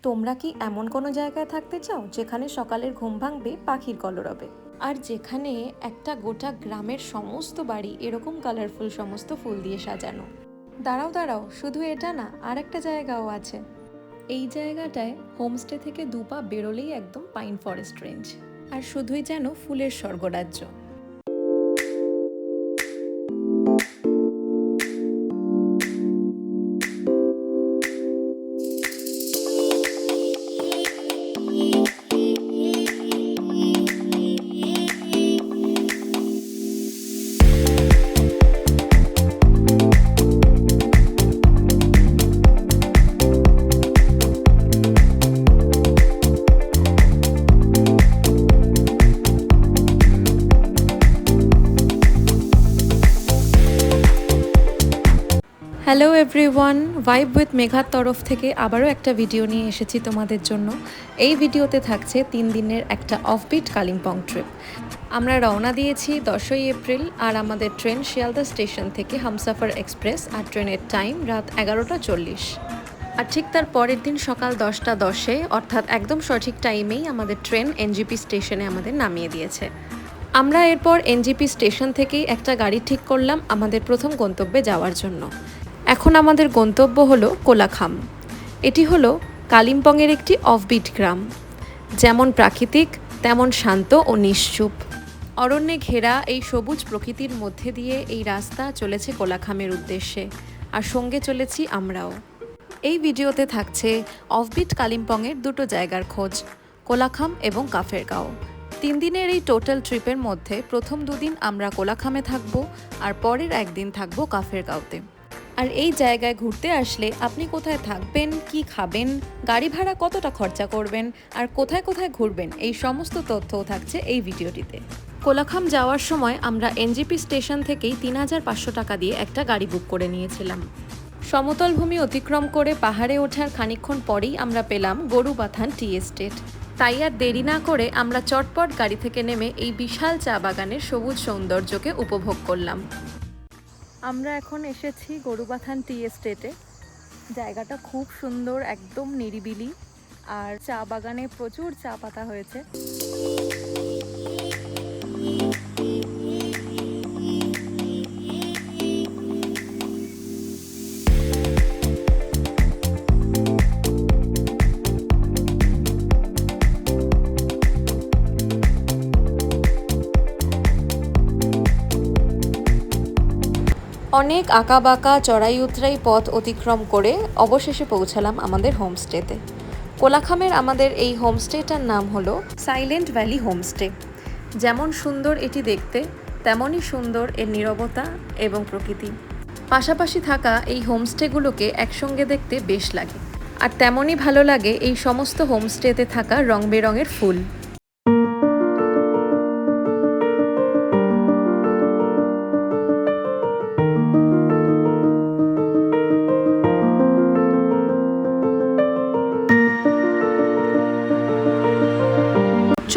তোমরা কি এমন কোনো জায়গায় থাকতে চাও যেখানে সকালের ঘুম ভাঙবে পাখির কলরবে, আর যেখানে একটা গোটা গ্রামের সমস্ত বাড়ি এরকম কালারফুল সমস্ত ফুল দিয়ে সাজানো? দাঁড়াও দাঁড়াও, শুধু এটা না, আর একটা জায়গাও আছে। এই জায়গাটায় হোমস্টে থেকে দুপা বেরোলেই একদম পাইন ফরেস্ট রেঞ্জ, আর শুধুই যেন ফুলের স্বর্গরাজ্য। হ্যালো এভরিওয়ান, ভাইব উইথ মেঘার তরফ থেকে আবারও একটা ভিডিও নিয়ে এসেছি তোমাদের জন্য। এই ভিডিওতে থাকছে 3 দিনের একটা অফবিট কালিম্পং ট্রিপ। আমরা রওনা দিয়েছি 10ই এপ্রিল, আর আমাদের ট্রেন শিয়ালদা স্টেশন থেকে হামসাফার এক্সপ্রেস, আর ট্রেনের টাইম রাত 11টা 40। আর ঠিক তার পরের দিন সকাল 10টা 10-এ, অর্থাৎ একদম সঠিক টাইমেই আমাদের ট্রেন এনজিপি স্টেশনে আমাদের নামিয়ে দিয়েছে। আমরা এরপর এনজিপি স্টেশন থেকেই একটা গাড়ি ঠিক করলাম আমাদের প্রথম গন্তব্যে যাওয়ার জন্য। এখন আমাদের গন্তব্য হলো কোলাখাম। এটি হলো কালিম্পংয়ের একটি অফবিট গ্রাম, যেমন প্রাকৃতিক তেমন শান্ত ও নিশ্চুপ। অরণ্যে ঘেরা এই সবুজ প্রকৃতির মধ্যে দিয়ে এই রাস্তা চলেছে কোলাখামের উদ্দেশ্যে, আর সঙ্গে চলেছি আমরাও। এই ভিডিওতে থাকছে অফবিট কালিম্পংয়ের দুটো জায়গার খোঁজ, কোলাখাম এবং কাফেরগাঁও। 3 দিনের এই টোটাল ট্রিপের মধ্যে প্রথম 2 দিন আমরা কোলাখামে থাকবো, আর পরের একদিন থাকবো কাফেরগাঁওতে। আর এই জায়গায় ঘুরতে আসলে আপনি কোথায় থাকবেন, কি খাবেন, গাড়ি ভাড়া কতটা খরচা করবেন, আর কোথায় কোথায় ঘুরবেন, এই সমস্ত তথ্যও থাকছে এই ভিডিওটিতে। কোলাখাম যাওয়ার সময় আমরা এনজিপি স্টেশন থেকেই 3500 টাকা দিয়ে একটা গাড়ি বুক করে নিয়েছিলাম। সমতল ভূমি অতিক্রম করে পাহাড়ে ওঠার খানিকক্ষণ পরেই আমরা পেলাম গরুবাথান টি এস্টেট। তাই আর দেরি না করে আমরা চটপট গাড়ি থেকে নেমে এই বিশাল চা বাগানের সবুজ সৌন্দর্যকে উপভোগ করলাম। আমরা এখন এসেছি গরুবাথান টি এস্টেটে। জায়গাটা খুব সুন্দর, একদম নিরিবিলি, আর চা বাগানে প্রচুর চা পাতা হয়েছে। অনেক আঁকাবাঁকা চড়াই উতরাই পথ অতিক্রম করে অবশেষে পৌঁছালাম আমাদের হোমস্টেতে। কোলাখামের আমাদের এই হোমস্টেটার নাম হলো সাইলেন্ট ভ্যালি হোমস্টে। যেমন সুন্দর এটি দেখতে, তেমনই সুন্দর এর নীরবতা এবং প্রকৃতি। পাশাপাশি থাকা এই হোমস্টেগুলোকে একসঙ্গে দেখতে বেশ লাগে, আর তেমনই ভালো লাগে এই সমস্ত হোমস্টেতে থাকা রং বেরঙের ফুল।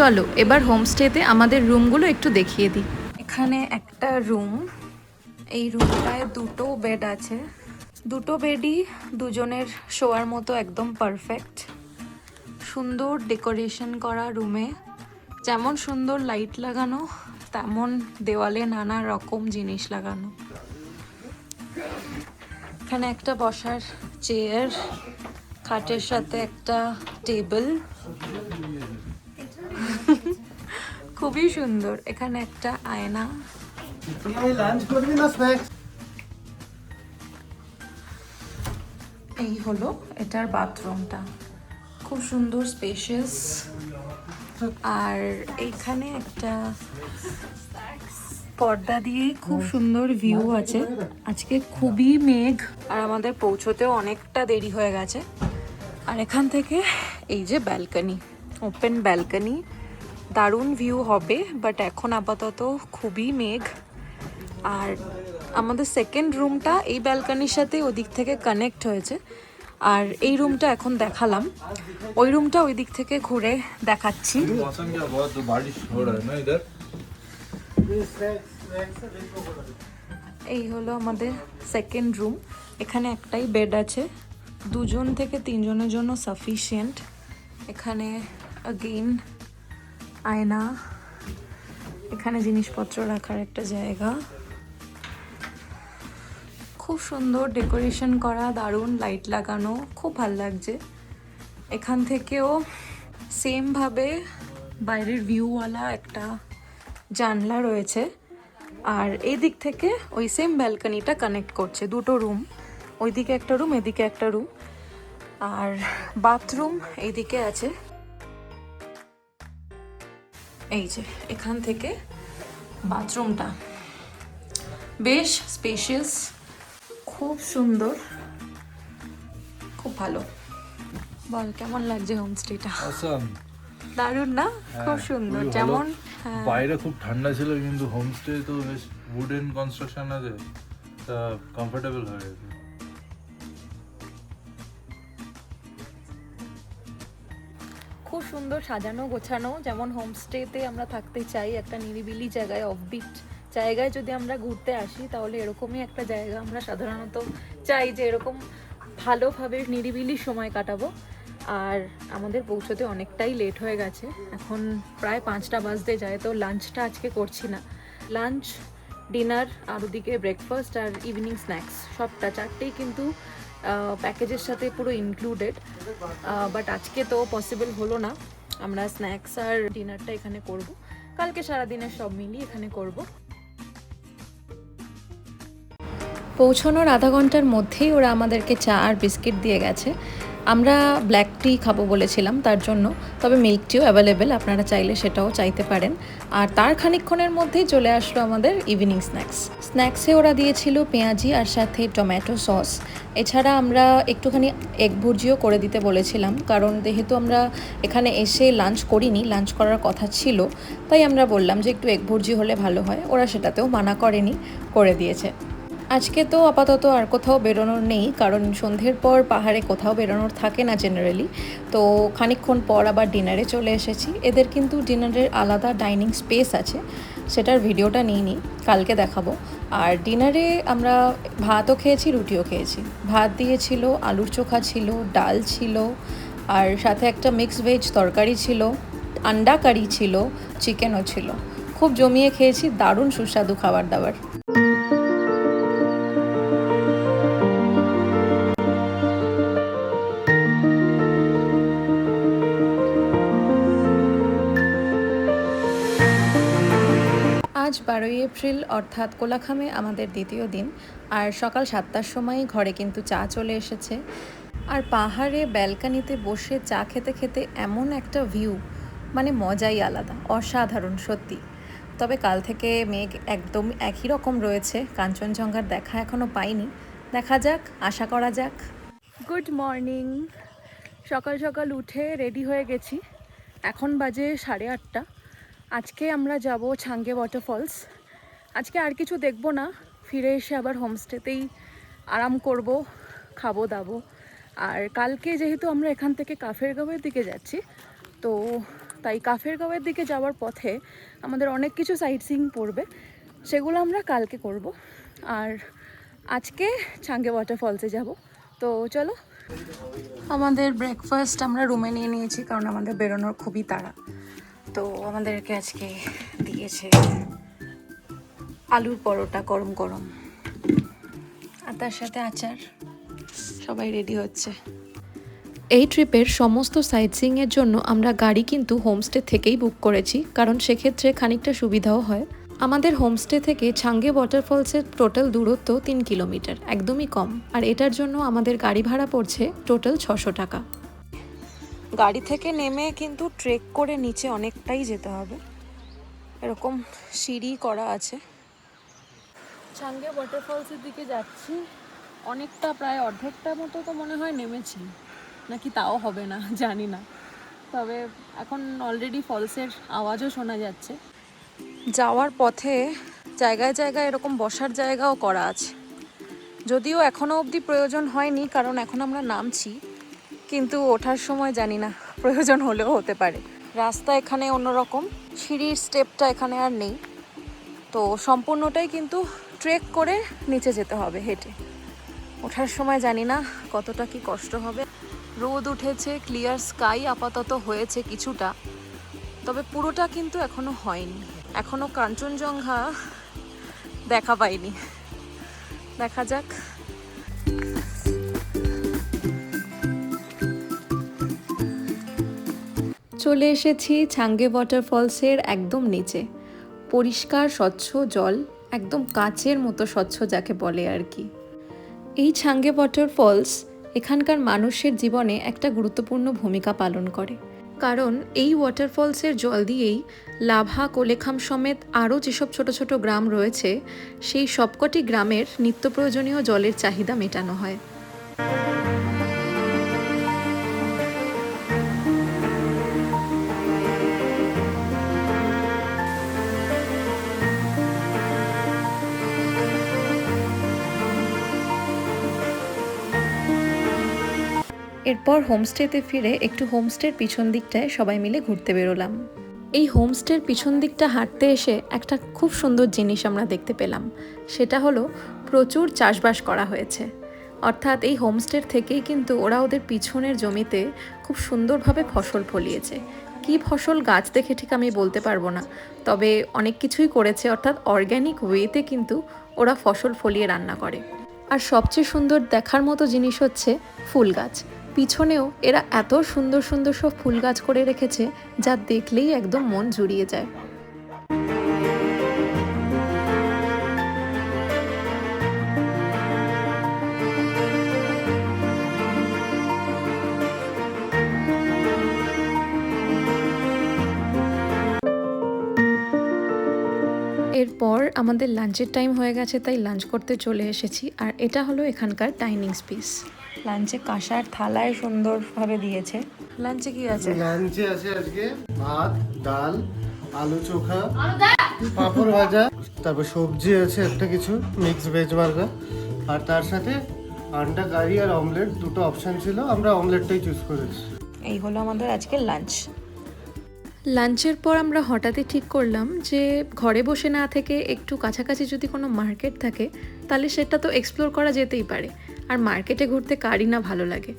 চলো এবার হোমস্টেতে আমাদের রুমগুলো একটু দেখিয়ে দিই। এখানে একটা রুম, এই রুমটায় 2টো বেড আছে। 2টো বেডই দুজনের শোয়ার মতো একদম পারফেক্ট। সুন্দর ডেকোরেশন করা রুমে, যেমন সুন্দর লাইট লাগানো, তেমন দেওয়ালে নানা রকম জিনিস লাগানো। এখানে একটা বসার চেয়ার, খাটের সাথে একটা টেবিল, খুবই সুন্দর। এখানে একটা আয়না। এই হলো এটার বাথরুমটা, খুব সুন্দর স্পেশিয়াস। আর এইখানে একটা পর্দা দিয়ে খুব সুন্দর ভিউ আছে। আজকে খুবই মেঘ, আর আমাদের পৌঁছতেও অনেকটা দেরি হয়ে গেছে। আর এখান থেকে এই যে ব্যালকনি, ওপেন ব্যালকনি, দারুণ ভিউ হবে, বাট এখন আপাতত খুবই মেঘ। আর আমাদের সেকেন্ড রুমটা এই ব্যালকনির সাথে ওদিক থেকে কানেক্ট হয়েছে, আর এই রুমটা এখন দেখালাম। ওই রুমটা ওই দিক থেকে ঘুরে দেখাচ্ছি। এই হলো আমাদের সেকেন্ড রুম। এখানে একটাই বেড আছে, 2 থেকে 3 জনের জন্য সাফিসিয়েন্ট। এখানে अगेन আয়না, এখানে জিনিসপত্র রাখার একটা জায়গা, খুব সুন্দর ডেকোরেশন করা, দারুণ লাইট লাগানো, খুব ভালো লাগছে। এখান থেকেও সেম ভাবে বাইরের ভিউওয়ালা একটা জানলা রয়েছে, আর এই দিক থেকে ওই সেম ব্যালকনিটা কানেক্ট করছে, দুটো রুম, ওইদিকে একটা রুম, এদিকে একটা রুম, আর বাথরুম এইদিকে আছে। এই যে এখান থেকে বাথরুমটা বেশ স্পেশিয়াস, খুব সুন্দর, খুব ভালো। বল কেমন লাগছে হোমস্টেটা? অসাম, দারুণ না? খুব সুন্দর। যেমন বাইরে খুব ঠান্ডা ছিল, কিন্তু হোমস্টে তো বেশ উডেন কনস্ট্রাকশন আছে, তা কমফোর্টেবল হয়ে গেছে। খুব সুন্দর সাজানো গোছানো, যেমন হোমস্টেতে আমরা থাকতে চাই, একটা নিরিবিলি জায়গায়, অফবিট জায়গায় যদি আমরা ঘুরতে আসি তাহলে এরকমই একটা জায়গা আমরা সাধারণত চাই, যে এরকম ভালোভাবে নিরিবিলি সময় কাটাবো। আর আমাদের পৌঁছতে অনেকটাই লেট হয়ে গেছে, এখন প্রায় 5টা বাজতে যায়, তো লাঞ্চটা আজকে করছি না। লাঞ্চ, ডিনার, আর ওদিকে ব্রেকফাস্ট আর ইভিনিং স্ন্যাক্স, সবটা 4টেই কিন্তু প্যাকেজের সাথে পুরো ইনক্লুডেড। বাট আজকে তো পসিবল হলো না, আমরা স্ন্যাক্স আর ডিনারটা এখানে করব, কালকে সারাদিনের সব মিলিয়ে এখানে করব। পৌঁছানোর আধা ঘন্টার মধ্যেই ওরা আমাদেরকে চা আর বিস্কিট দিয়ে গেছে। আমরা ব্ল্যাক টি খাবো বলেছিলাম তার জন্য, তবে মিল্ক টিও অ্যাভেলেবেল, আপনারা চাইলে সেটাও চাইতে পারেন। আর তার খানিকক্ষণের মধ্যেই চলে আসলো আমাদের ইভিনিং স্ন্যাক্সে ওরা দিয়েছিল পেঁয়াজি আর সাথে টমেটো সস। এছাড়া আমরা একটুখানি এগ ভুর্জিও করে দিতে বলেছিলাম, কারণ যেহেতু আমরা এখানে এসে লাঞ্চ করিনি, লাঞ্চ করার কথা ছিল, তাই আমরা বললাম যে একটু এগ ভুর্জি হলে ভালো হয়। ওরা সেটাতেও মানা করেনি, করে দিয়েছে। আজকে তো আপাতত আর কোথাও বেরোনোর নেই, কারণ সন্ধ্যের পর পাহাড়ে কোথাও বেরোনোর থাকে না জেনারেলি। তো খানিকক্ষণ পর আবার ডিনারে চলে এসেছি। এদের কিন্তু ডিনারের আলাদা ডাইনিং স্পেস আছে, সেটার ভিডিওটা নিইনি, কালকে দেখাবো। আর ডিনারে আমরা ভাতও খেয়েছি, রুটিও খেয়েছি। ভাত দিয়েছিল, আলুর চোখা ছিল, ডাল ছিল, আর সাথে একটা মিক্স ভেজ তরকারি ছিল, আন্ডা কারি ছিল, চিকেনও ছিল। খুব জমিয়ে খেয়েছি, দারুণ সুস্বাদু খাবার দাবার। আজ 12ই এপ্রিল, অর্থাৎ কোলাখামে আমাদের দ্বিতীয় দিন। আর সকাল 7টার সময় ঘরে কিন্তু চা চলে এসেছে। আর পাহাড়ে ব্যালকানিতে বসে চা খেতে খেতে এমন একটা ভিউ, মানে মজাই আলাদা, অসাধারণ সত্যি। তবে কাল থেকে মেঘ একদম একই রকম রয়েছে, কাঞ্চনজঙ্ঘার দেখা এখনও পাইনি, দেখা যাক, আশা করা যাক। Good morning. সকাল সকাল উঠে রেডি হয়ে গেছি, এখন বাজে 8:30। আজকে আমরা যাব ছাঙ্গে ওয়াটারফলস। আজকে আর কিছু দেখব না, ফিরে এসে আবার হোমস্টেতেই আরাম করব, খাবো দাবো। আর কালকে যেহেতু আমরা এখান থেকে কাফেরগাঁওয়ের দিকে যাচ্ছি, তো তাই কাফেরগাঁওয়ের দিকে যাওয়ার পথে আমাদের অনেক কিছু সাইট সিইং পড়বে, সেগুলো আমরা কালকে করব। আর আজকে ছাঙ্গে ওয়াটারফলসে যাব। তো চলো। আমাদের ব্রেকফাস্ট আমরা রুমে নিয়ে নিয়েছি, কারণ আমাদের বেরোনোর খুবই তাড়া। তো আমাদেরকে আজকে দিয়েছে আলুর পরোটা গরম গরম, আর তার সাথে আচার। সবাই রেডি হচ্ছে। এই ট্রিপের সমস্ত সাইট সিইংয়ের জন্য আমরা গাড়ি কিন্তু হোমস্টে থেকেই বুক করেছি, কারণ সেক্ষেত্রে খানিকটা সুবিধাও হয়। আমাদের হোমস্টে থেকে ছাঙ্গে ওয়াটারফলসের টোটাল দূরত্ব 3 কিলোমিটার, একদমই কম। আর এটার জন্য আমাদের গাড়ি ভাড়া পড়ছে টোটাল 600 টাকা। গাড়ি থেকে নেমে কিন্তু ট্রেক করে নিচে অনেকটাই যেতে হবে, এরকম সিঁড়ি করা আছে। ছাঙ্গে ওয়াটারফলসের দিকে যাচ্ছি, অনেকটা, প্রায় অর্ধেকটা মতো তো মনে হয় নেমেছি, নাকি তাও হবে না জানি না। তবে এখন অলরেডি ফলসের আওয়াজও শোনা যাচ্ছে। যাওয়ার পথে জায়গায় জায়গায় এরকম বসার জায়গাও করা আছে, যদিও এখনও অবধি প্রয়োজন হয়নি, কারণ এখন আমরা নামছি, কিন্তু ওঠার সময় জানি না, প্রয়োজন হলেও হতে পারে। রাস্তা এখানে অন্যরকম, সিঁড়ির স্টেপটা এখানে আর নেই, তো সম্পূর্ণটাই কিন্তু ট্রেক করে নিচে যেতে হবে হেঁটে। ওঠার সময় জানি না কতটা কি কষ্ট হবে। রোদ উঠেছে, ক্লিয়ার স্কাই আপাতত হয়েছে কিছুটা, তবে পুরোটা কিন্তু এখনো হয়নি। এখনো কাঞ্চনজঙ্ঘা দেখা পাইনি, দেখা যাক। চলে এসেছি ছাঙ্গে ওয়াটারফলসের একদম নিচে। পরিষ্কার স্বচ্ছ জল, একদম কাচের মতো স্বচ্ছ যাকে বলে আর কি। এই ছাঙ্গে ওয়াটারফলস এখানকার মানুষের জীবনে একটা গুরুত্বপূর্ণ ভূমিকা পালন করে, কারণ এই ওয়াটারফলসের জল দিয়েই লাভা, কোলেখাম সমেত আরও যেসব ছোট ছোট গ্রাম রয়েছে সেই সবকটি গ্রামের নিত্য প্রয়োজনীয় জলের চাহিদা মেটানো হয়। এরপর হোমস্টেতে ফিরে একটু হোমস্টের পিছন দিকটায় সবাই মিলে ঘুরতে বেরোলাম। এই হোমস্টের পিছন দিকটা হাঁটতে এসে একটা খুব সুন্দর জিনিস আমরা দেখতে পেলাম। সেটা হলো প্রচুর চাষবাস করা হয়েছে। অর্থাৎ এই হোমস্টের থেকেই কিন্তু ওরা ওদের পিছনের জমিতে খুব সুন্দরভাবে ফসল ফলিয়েছে। কী ফসল গাছ দেখে ঠিক আমি বলতে পারবো না, তবে অনেক কিছুই করেছে। অর্থাৎ অর্গ্যানিক ওয়েতে কিন্তু ওরা ফসল ফলিয়ে রান্না করে। আর সবচেয়ে সুন্দর দেখার মতো জিনিস হচ্ছে ফুল গাছ। পিছনেও এরা এত সুন্দর সুন্দর সব ফুল গাছ করে রেখেছে যা দেখলেই একদম মন জুড়িয়ে যায়। এরপর আমাদের লাঞ্চের টাইম হয়ে গেছে, তাই লাঞ্চ করতে চলে এসেছি। আর এটা হলো এখানকার ডাইনিং স্পেস। লাঞ্চে কাঁসার থালায় সুন্দরভাবে দিয়েছে। লাঞ্চে কি আছে? লাঞ্চে আছে আজকে ভাত, ডাল, আলু চোখা, পাঁপড় ভাজা, তারপর সবজি আছে একটা কিছু, মিক্স ভেজ বার্গার, আর তার সাথে আন্ডা কারি আর অমলেট, দুটো অপশন ছিল, আমরা অমলেটটাই চুজ করেছি। এই হলো আমাদের আজকের লাঞ্চ। লাঞ্চের পর আমরা হঠাৎই ঠিক করলাম যে ঘরে বসে না থেকে একটু কাছাকাছি যদি কোনো মার্কেট থাকে তাহলে সেটা তো এক্সপ্লোর করা যেতেই পারে। আর মার্কেটে ঘুরতে কারই না ভালো লাগে।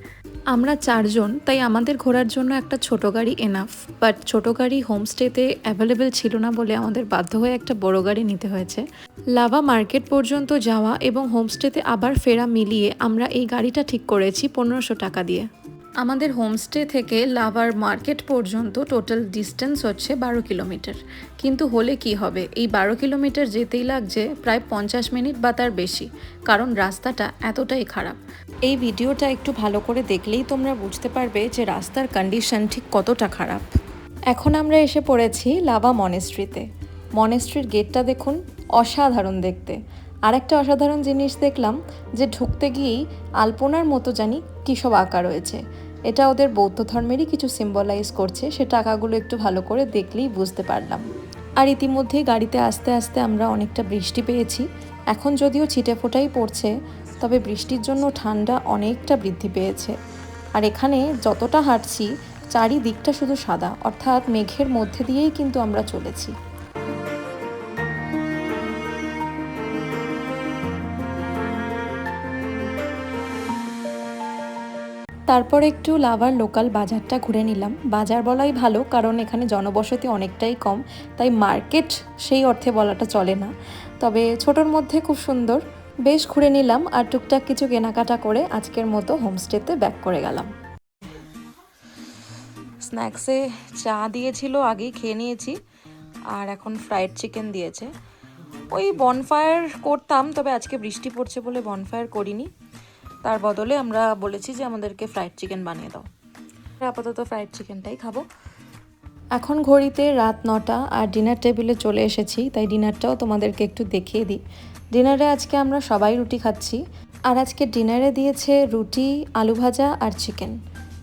আমরা 4 জন, তাই আমাদের ঘোরার জন্য একটা ছোট গাড়ি এনাফ। বাট ছোট গাড়ি হোমস্টেতে অ্যাভেলেবেল ছিল না বলে আমাদের বাধ্য হয়ে একটা বড় গাড়ি নিতে হয়েছে। লাভা মার্কেট পর্যন্ত যাওয়া এবং হোমস্টেতে আবার ফেরা মিলিয়ে আমরা এই গাড়িটা ঠিক করেছি 1500 টাকা দিয়ে। আমাদের হোমস্টে থেকে লাভার মার্কেট পর্যন্ত টোটাল ডিস্টেন্স হচ্ছে 12 কিলোমিটার। কিন্তু হলে কি হবে, এই 12 কিলোমিটার যেতেই লাগছে প্রায় 50 মিনিট বা তার বেশি, কারণ রাস্তাটা এতটাই খারাপ। এই ভিডিওটা একটু ভালো করে দেখলেই তোমরা বুঝতে পারবে যে রাস্তার কন্ডিশন ঠিক কতটা খারাপ। এখন আমরা এসে পড়েছি লাভা মনেস্ট্রিতে। মনেস্ট্রির গেটটা দেখুন, অসাধারণ দেখতে। আরেকটা অসাধারণ জিনিস দেখলাম যে ঢুকতে গিয়েই আলপনার মতো জানি কী সব আঁকা রয়েছে। এটা ওদের বৌদ্ধ ধর্মেরই কিছু সিম্বলাইজ করছে, সেটা আঁকাগুলো একটু ভালো করে দেখলেই বুঝতে পারলাম। আর ইতিমধ্যেই গাড়িতে আস্তে আস্তে আমরা অনেকটা বৃষ্টি পেয়েছি। এখন যদিও ছিটে ফোটাই পড়ছে, তবে বৃষ্টির জন্য ঠান্ডা অনেকটা বৃদ্ধি পেয়েছে। আর এখানে যতটা হাঁটছি চারিদিকটা শুধু সাদা, অর্থাৎ মেঘের মধ্যে দিয়েই কিন্তু আমরা চলেছি। তারপর একটু লাভার লোকাল বাজারটা ঘুরে নিলাম। বাজার বলাই ভালো, কারণ এখানে জনবসতি অনেকটাই কম, তাই মার্কেট সেই অর্থে বলাটা চলে না। তবে ছোটোর মধ্যে খুব সুন্দর, বেশ ঘুরে নিলাম। আর টুকটাক কিছু কেনাকাটা করে আজকের মতো হোমস্টেতে ব্যাক করে গেলাম। স্ন্যাক্সে চা দিয়েছিল, আগেই খেয়ে নিয়েছি। আর এখন ফ্রাইড চিকেন দিয়েছে। ওই বনফায়ার করতাম, তবে আজকে বৃষ্টি পড়ছে বলে বনফায়ার করিনি। তার বদলে আমরা বলেছি যে আমাদেরকে ফ্রাইড চিকেন বানিয়ে দাও। আপাতত ফ্রাইড চিকেনটাই খাবো। এখন ঘড়িতে রাত 9টা আর ডিনার টেবিলে চলে এসেছি, তাই ডিনারটাও তোমাদেরকে একটু দেখিয়ে দিই। ডিনারে আজকে আমরা সবাই রুটি খাচ্ছি। আর আজকে ডিনারে দিয়েছে রুটি, আলু ভাজা আর চিকেন।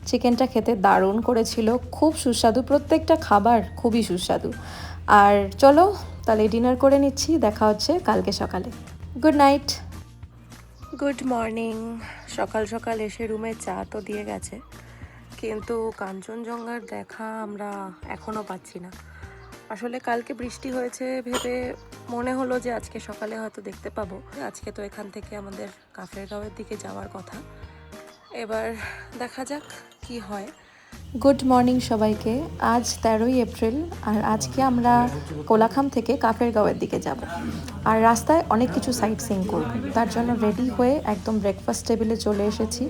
চিকেনটা খেতে দারুণ করেছিল, খুব সুস্বাদু, প্রত্যেকটা খাবার খুবই সুস্বাদু। আর চলো তাহলে ডিনার করে নিচ্ছি, দেখা হচ্ছে কালকে সকালে। Good night. Good morning. সকাল সকাল এসে রুমে চা তো দিয়ে গেছে, কিন্তু কাঞ্চনজঙ্ঘার দেখা আমরা এখনও পাচ্ছি না। আসলে কালকে বৃষ্টি হয়েছে ভেবে মনে হলো যে আজকে সকালে হয়তো দেখতে পাবো। আজকে তো এখান থেকে আমাদের কাফেরগাঁওয়ের দিকে যাওয়ার কথা, এবার দেখা যাক কি হয়। গুড মর্নিং সবাইকে। আজ 13ই এপ্রিল আর আজকে আমরা কোলাখাম থেকে কাফেরগাঁওয়ের দিকে যাব। আর রাস্তায় অনেক কিছু সাইট সিইং করব, তার জন্য রেডি হয়ে একদম ব্রেকফাস্ট টেবিলে চলে এসেছি।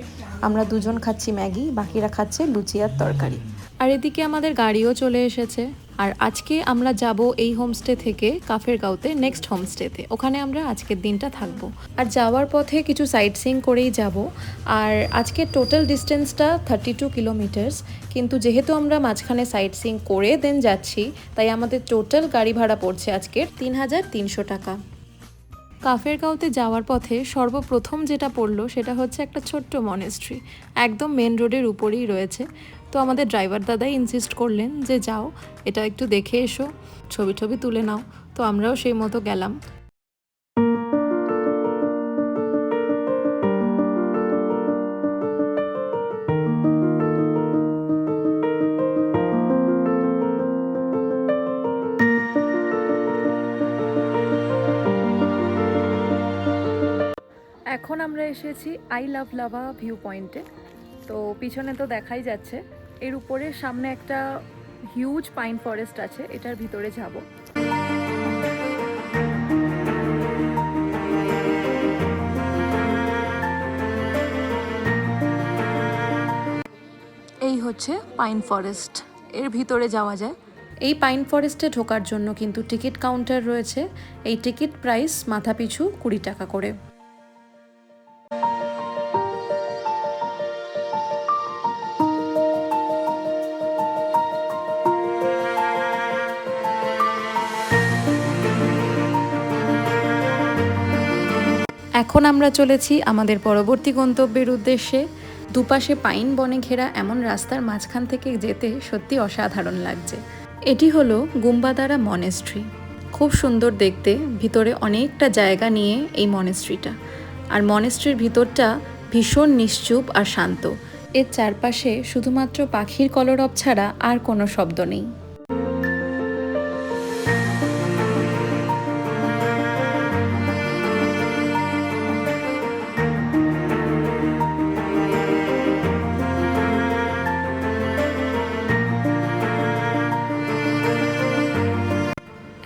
আমরা দুজন খাচ্ছি ম্যাগি, বাকিরা খাচ্ছে লুচি আর তরকারি। আর এদিকে আমাদের গাড়িও চলে এসেছে। আর আজকে আমরা যাব এই হোমস্টে থেকে কাফেরগাঁওতে নেক্সট হোমস্টেতে, ওখানে আমরা আজকের দিনটা থাকবো। আর যাওয়ার পথে কিছু সাইট সিইং করেই যাব। আর আজকে টোটাল ডিস্টেন্সটা 32 কিলোমিটার্স, কিন্তু যেহেতু আমরা মাঝখানে সাইট সিইং করে দেন যাচ্ছি, তাই আমাদের টোটাল গাড়ি ভাড়া পড়ছে আজকের 3300 টাকা। কাফেরগাঁওতে যাওয়ার পথে সর্বপ্রথম যেটা পড়লো সেটা হচ্ছে একটা ছোট্ট মনেস্ট্রি, একদম মেন রোডের উপরেই রয়েছে। তো আমাদের ড্রাইভার দাদাই ইনসিস্ট করলেন যে যাও, এটা একটু দেখে এসো, ছবি টবি তুলে নাও। তো আমরাও সেই মতো গেলাম। এখন আমরা এসেছি আই লাভ লাভা ভিউ পয়েন্টে। তো পিছনে তো দেখাই যাচ্ছে, এর উপরে সামনে একটা হিউজ পাইন ফরেস্ট আছে, এটার ভিতরে যাব। এই হচ্ছে পাইন ফরেস্ট, এর ভিতরে যাওয়া যায়। এই পাইন ফরেস্টে ঢোকার জন্য কিন্তু টিকিট কাউন্টার রয়েছে। এই টিকিট প্রাইস মাথাপিছু 20 টাকা করে। এখন আমরা চলেছি আমাদের পরবর্তী গন্তব্যের উদ্দেশ্যে। দুপাশে পাইন বনে ঘেরা এমন রাস্তার মাঝখান থেকে যেতে সত্যি অসাধারণ লাগছে। এটি হলো গুম্বাদারা মনেস্ট্রি, খুব সুন্দর দেখতে, ভিতরে অনেকটা জায়গা নিয়ে এই মনেস্ট্রিটা। আর মনেস্ট্রির ভিতরটা ভীষণ নিশ্চুপ আর শান্ত। এর চারপাশে শুধুমাত্র পাখির কলরব ছাড়া আর কোনো শব্দ নেই।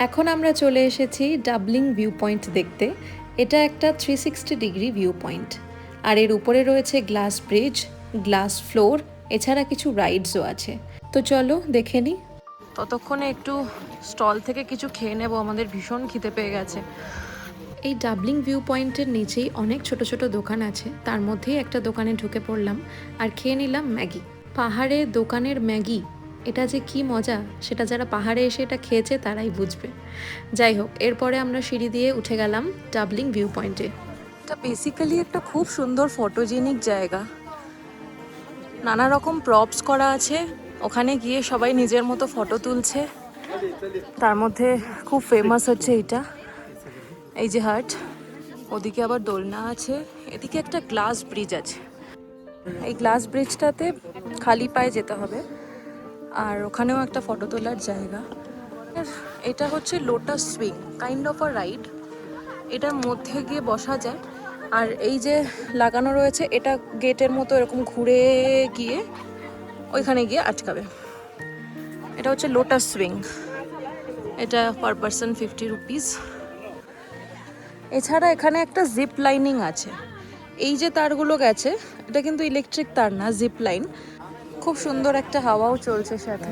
এখন আমরা চলে এসেছি ডাবলিং ভিউ পয়েন্ট দেখতে। এটা একটা 360 ডিগ্রি ভিউ পয়েন্ট, আর এর উপরে রয়েছে গ্লাস ব্রিজ, গ্লাস ফ্লোর, এছাড়া কিছু রাইডসও আছে। তো চলো দেখে নিই। ততক্ষণে একটু স্টল থেকে কিছু খেয়ে নেব, আমাদের ভীষণ খিদে পেয়ে গেছে। এই ডাবলিং ভিউ পয়েন্টের নিচেই অনেক ছোট ছোট দোকান আছে, তার মধ্যেই একটা দোকানে ঢুকে পড়লাম আর খেয়ে নিলাম ম্যাগি। পাহাড়ে দোকানের ম্যাগি, এটা যে কি মজা সেটা যারা পাহাড়ে এসে এটা খেয়েছে তারাই বুঝবে। যাই হোক, এরপরে আমরা সিঁড়ি দিয়ে উঠে গেলাম ডাবলিং ভিউ পয়েন্টে। এটা বেসিক্যালি একটা খুব সুন্দর ফটোজেনিক জায়গা, নানা রকম প্রপস করা আছে, ওখানে গিয়ে সবাই নিজের মতো ফটো তুলছে। তার মধ্যে খুব ফেমাস হচ্ছে এইটা, এই যে হাট, ওদিকে আবার দোলনা আছে, এদিকে একটা গ্লাস ব্রিজ আছে। এই গ্লাস ব্রিজটাতে খালি পায়ে যেতে হবে, আর ওখানেও একটা ফটো তোলার জায়গা। এটা হচ্ছে lotus swing, kind of a ride. এটার মধ্যে গিয়ে বসা যায়, আর এই যে লাগানো রয়েছে এটা গেটের মতো এরকম ঘুরে গিয়ে ওইখানে গিয়ে আটকাবে। এটা হচ্ছে লোটাস সুইং, এটা পার পারসন 50 রুপিস। এছাড়া এখানে একটা জিপ লাইনিং আছে, এই যে তারগুলো গেছে এটা কিন্তু ইলেকট্রিক তার না, জিপ লাইন। খুব সুন্দর একটা হাওয়াও চলছে সাথে।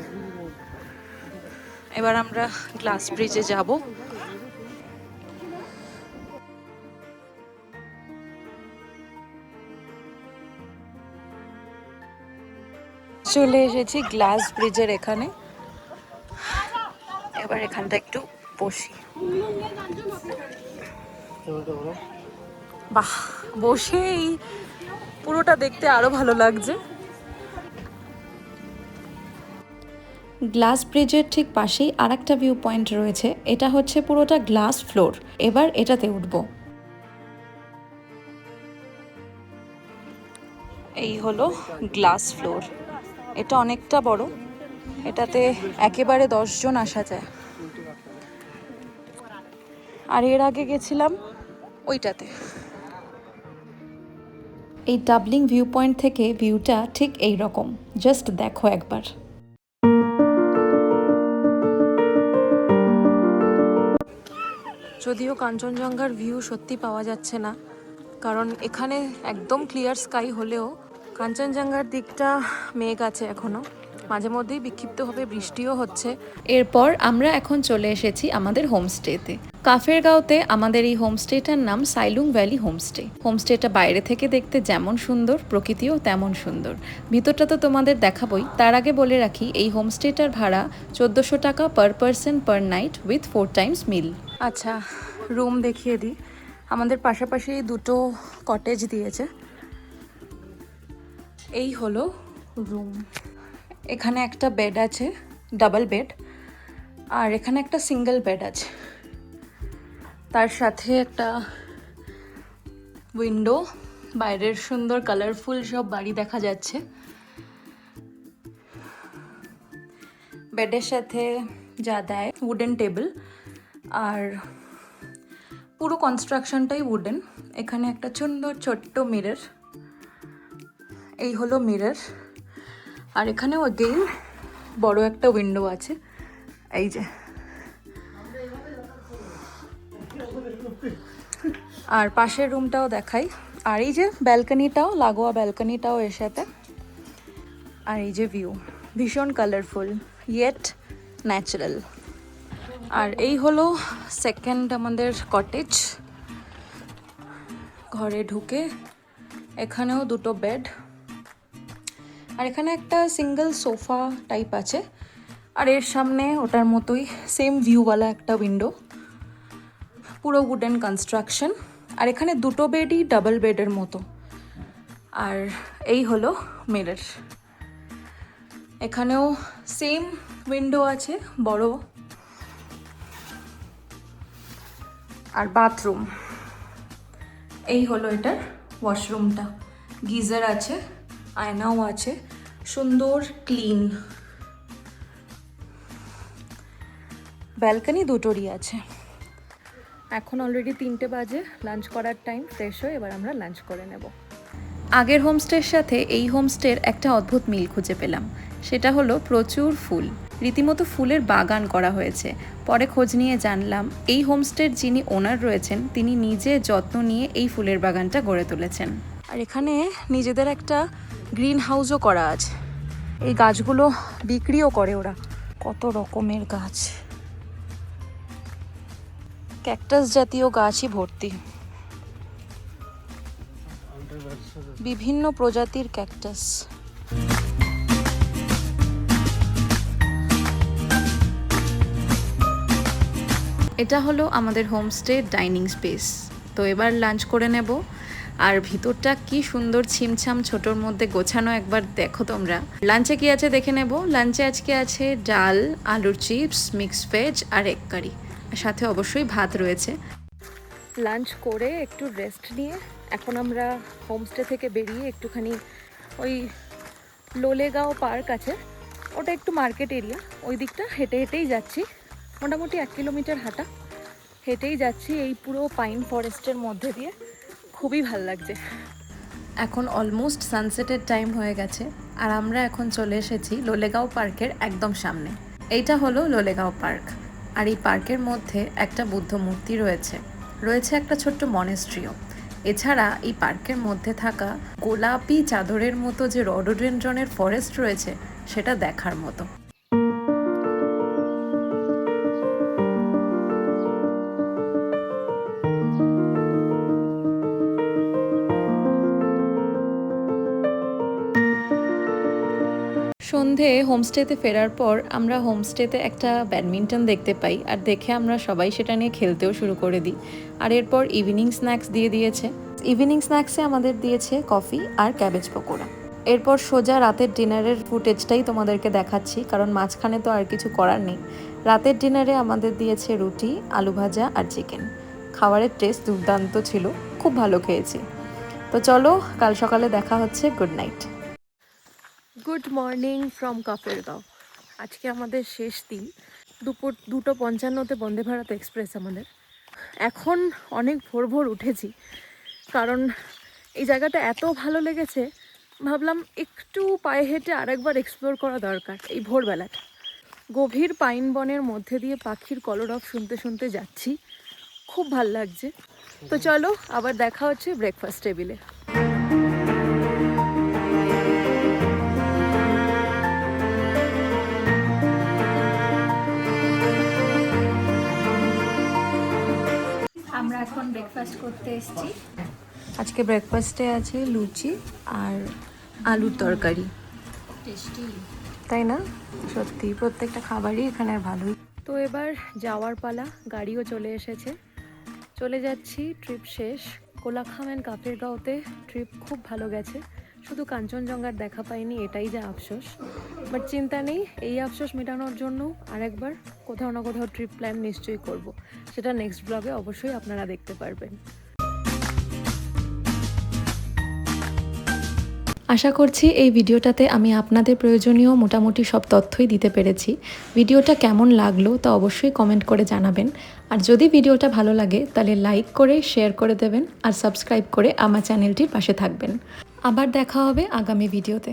এবার আমরা গ্লাস ব্রিজে যাব। চলে এসেছি গ্লাস ব্রিজের এখানে, এবার এখানটা একটু বসি। বাহ, বসেই পুরোটা দেখতে আরো ভালো লাগছে। গ্লাস ব্রিজের ঠিক পাশেই আরেকটা ভিউ পয়েন্ট রয়েছে, এটা হচ্ছে পুরোটা গ্লাস ফ্লোর। এবার এটাতে উঠব। এই হলো গ্লাস ফ্লোর, এটা অনেকটা বড়, এটাতে একেবারে 10 জন আসা যায়। আর এর আগে গেছিলাম ওইটাতে। এই ডাবলিং ভিউ পয়েন্ট থেকে ভিউটা ঠিক এই রকম, জাস্ট দেখো একবার। যদিও কাঞ্চনজঙ্ঘার ভিউ সত্যি পাওয়া যাচ্ছে না, কারণ এখানে একদম ক্লিয়ার স্কাই হলেও কাঞ্চনজঙ্ঘার দিকটা মেঘ আছে এখনো, মাঝে মধ্যেই বিক্ষিপ্তভাবে বৃষ্টিও হচ্ছে। এরপর আমরা এখন চলে এসেছি আমাদের হোমস্টেতে। কাফেরগাঁওতে আমাদের এই হোমস্টেটার নাম সাইলুং ভ্যালি হোমস্টে। হোমস্টেটা বাইরে থেকে দেখতে যেমন সুন্দর, প্রকৃতিও তেমন সুন্দর। ভিতরটা তো তোমাদের দেখাবই, তার আগে বলে রাখি এই হোমস্টেটার ভাড়া 1400 টাকা per person per night with 4 times meal. আচ্ছা, রুম দেখিয়ে দিই। আমাদের পাশাপাশি দুটো কটেজ দিয়েছে। এই হলো রুম। এখানে একটা বেড আছে, ডাবল বেড, আর এখানে একটা সিঙ্গেল বেড আছে। তার সাথে একটা উইন্ডো, বাইরের সুন্দর কালারফুল সব বাড়ি দেখা যাচ্ছে। বেডের সাথে যা দেয় উডেন টেবিল, আর পুরো কনস্ট্রাকশনটাই উডেন। এখানে একটা সুন্দর ছোট্ট মিরর, এই হলো মিরর। আর এখানেও অগেইন বড় একটা উইন্ডো আছে, এই যে। আর পাশের রুমটাও দেখাই, আর এই যে ব্যালকনিটাও, লাগোয়া ব্যালকনিটাও এর সাথে। আর এই যে ভিউ, ভীষণ কালারফুল ইয়েট ন্যাচারাল। আর এই হলো সেকেন্ড আমাদের কটেজ। ঘরে ঢুকে এখানেও দুটো বেড, আর এখানে একটা সিঙ্গেল সোফা টাইপ আছে। আর এর সামনে ওটার মতোই সেম ভিউওয়ালা একটা উইন্ডো, পুরো উডেন কনস্ট্রাকশন। আর এখানে দুটো বেডই ডাবল বেডের মতো। আর এই হলো মিরর। এখানেও সেম উইন্ডো আছে বড়। আর বাথরুম, এই হলো এটার ওয়াশরুমটা। গিজার আছে, আয়নাও আছে, সুন্দর ক্লিন। ব্যালকনি দুটোরই আছে। এখন অলরেডি 3টে বাজে, লাঞ্চ করার টাইম। ফ্রেশ হয়ে এবার আমরা লাঞ্চ করে নেব। আগের হোমস্টের সাথে এই হোমস্টের একটা অদ্ভুত মিল খুঁজে পেলাম, সেটা হলো প্রচুর ফুল। রীতিমতো ফুলের বাগান করা হয়েছে। পরে খোঁজ নিয়ে জানলাম এই হোমস্টের যিনি ওনার রয়েছেন তিনি নিজে যত্ন নিয়ে এই ফুলের বাগানটা গড়ে তুলেছেন। আর এখানে নিজেদের একটা গ্রিন হাউসও করা আছে। এই গাছগুলো বিক্রিও করে ওরা। কত রকমের গাছ, ক্যাকটাস জাতীয় গাছই ভর্তি, বিভিন্ন প্রজাতির ক্যাকটাস। এটা হলো আমাদের হোমস্টে ডাইনিং স্পেস। তো এবার লাঞ্চ করে নেব। আর ভিতরটা কি সুন্দর ছিমছাম ছোটোর মধ্যে গোছানো, একবার দেখো তোমরা। লাঞ্চে কি আছে দেখে নেব। লাঞ্চে আজকে আছে ডাল, আলুর চিপস, মিক্সড ভেজ আর এগ কারি, সাথে অবশ্যই ভাত রয়েছে। লাঞ্চ করে একটু রেস্ট নিয়ে এখন আমরা হোমস্টে থেকে বেরিয়ে একটুখানি ওই লোলেগাঁও পার্ক আছে, ওটা একটু মার্কেট এরিয়া, ওই দিকটা হেঁটে হেঁটেই যাচ্ছি। মোটামুটি 1 কিলোমিটার হাঁটা, হেঁটেই যাচ্ছি এই পুরো পাইন ফরেস্টের মধ্যে দিয়ে। খুবই ভাল লাগছে। এখন অলমোস্ট সানসেটের টাইম হয়ে গেছে, আর আমরা এখন চলে এসেছি লোলেগাঁও পার্কের একদম সামনে। এইটা হলো লোলেগাঁও পার্ক। আর এই পার্কের মধ্যে একটা বুদ্ধ মূর্তি রয়েছে, রয়েছে একটা ছোট্ট মনেস্ট্রিও। এছাড়া এই পার্কের মধ্যে থাকা গোলাপি চাদরের মতো যে রডোডেনড্রনের ফরেস্ট রয়েছে সেটা দেখার মতো। সন্ধে হোমস্টেতে ফেরার পর আমরা হোমস্টেতে একটা ব্যাডমিন্টন দেখতে পাই, আর দেখে আমরা সবাই সেটা নিয়ে খেলতেও শুরু করে দিই। আর এরপর ইভিনিং স্ন্যাক্স দিয়ে দিয়েছে। ইভিনিং স্ন্যাক্সে আমাদের দিয়েছে কফি আর ক্যাবেজ পকোড়া। এরপর সোজা রাতের ডিনারের ফুটেজটাই তোমাদেরকে দেখাচ্ছি, কারণ মাঝখানে তো আর কিছু করার নেই। রাতের ডিনারে আমাদের দিয়েছে রুটি, আলু ভাজা আর চিকেন। খাবারের টেস্ট দুর্দান্ত ছিল, খুব ভালো খেয়েছি। তো চলো, কাল সকালে দেখা হচ্ছে। Good night. Good morning from Kafergaon. আজকে আমাদের শেষ দিন। দুপুর 2:55 বন্দে ভারত এক্সপ্রেস আমাদের। এখন অনেক ভোর ভোর উঠেছি, কারণ এই জায়গাটা এত ভালো লেগেছে, ভাবলাম একটু পায়ে হেঁটে আরেকবার এক্সপ্লোর করা দরকার এই ভোরবেলাটা। গভীর পাইন বনের মধ্যে দিয়ে পাখির কলরব শুনতে শুনতে যাচ্ছি, খুব ভাল লাগছে। তো চলো আবার দেখা হচ্ছে ব্রেকফাস্ট টেবিলে। আমরা এখন ব্রেকফাস্ট করতে এসেছি। আজকে ব্রেকফাস্টে আছে লুচি আর আলুর তরকারি। টেস্টি। তাই না? সত্যি প্রত্যেকটা খাবারই এখানে ভালোই। তো এবার যাওয়ার পালা, গাড়িও চলে এসেছে, চলে যাচ্ছি। ট্রিপ শেষ। কোলাখাম অ্যান্ড কাফিরগাঁওতে ট্রিপ খুব ভালো গেছে, শুধু কাঞ্চনজঙ্ঘার দেখা পাইনি, এটাই যা আফসোস। বাট চিন্তা নেই, এই আফসোস মেটানোর জন্য আরেকবার কোথাও না কোথাও ট্রিপ প্ল্যান নিশ্চয়ই করব, সেটা নেক্সট ব্লগে অবশ্যই আপনারা দেখতে পারবেন। আশা করছি এই ভিডিওটাতে আমি আপনাদের প্রয়োজনীয় মোটামুটি সব তথ্যই দিতে পেরেছি। ভিডিওটা কেমন লাগলো তা অবশ্যই কমেন্ট করে জানাবেন। আর যদি ভিডিওটা ভালো লাগে তাহলে লাইক করে শেয়ার করে দেবেন আর সাবস্ক্রাইব করে আমার চ্যানেলটির পাশে থাকবেন। আবার দেখা হবে আগামী ভিডিওতে।